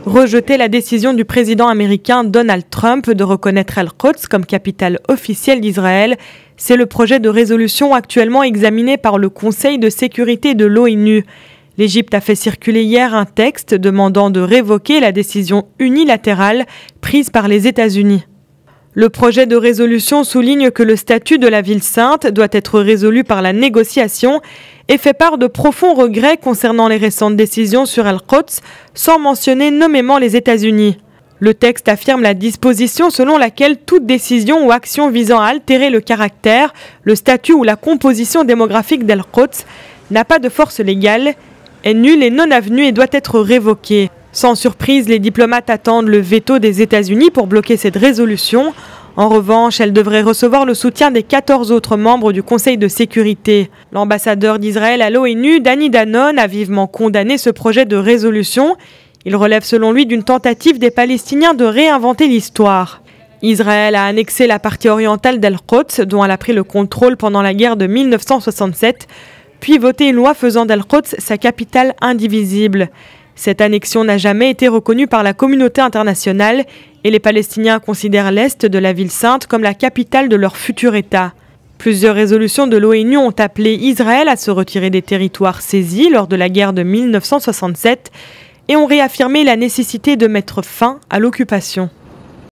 Rejeter la décision du président américain Donald Trump de reconnaître Al-Quds comme capitale officielle d'Israël, c'est le projet de résolution actuellement examiné par le Conseil de sécurité de l'ONU. L'Égypte a fait circuler hier un texte demandant de révoquer la décision unilatérale prise par les États-Unis. Le projet de résolution souligne que le statut de la ville sainte doit être résolu par la négociation et fait part de profonds regrets concernant les récentes décisions sur Al-Quds, sans mentionner nommément les États-Unis. Le texte affirme la disposition selon laquelle toute décision ou action visant à altérer le caractère, le statut ou la composition démographique d'Al-Quds n'a pas de force légale, est nulle et non avenue et doit être révoquée. Sans surprise, les diplomates attendent le veto des États-Unis pour bloquer cette résolution. En revanche, elle devrait recevoir le soutien des 14 autres membres du Conseil de sécurité. L'ambassadeur d'Israël à l'ONU, Danny Danon, a vivement condamné ce projet de résolution. Il relève selon lui d'une tentative des Palestiniens de réinventer l'histoire. Israël a annexé la partie orientale d'Al-Quds, dont elle a pris le contrôle pendant la guerre de 1967, puis voté une loi faisant d'Al-Quds sa capitale indivisible. Cette annexion n'a jamais été reconnue par la communauté internationale et les Palestiniens considèrent l'Est de la ville sainte comme la capitale de leur futur État. Plusieurs résolutions de l'ONU ont appelé Israël à se retirer des territoires saisis lors de la guerre de 1967 et ont réaffirmé la nécessité de mettre fin à l'occupation.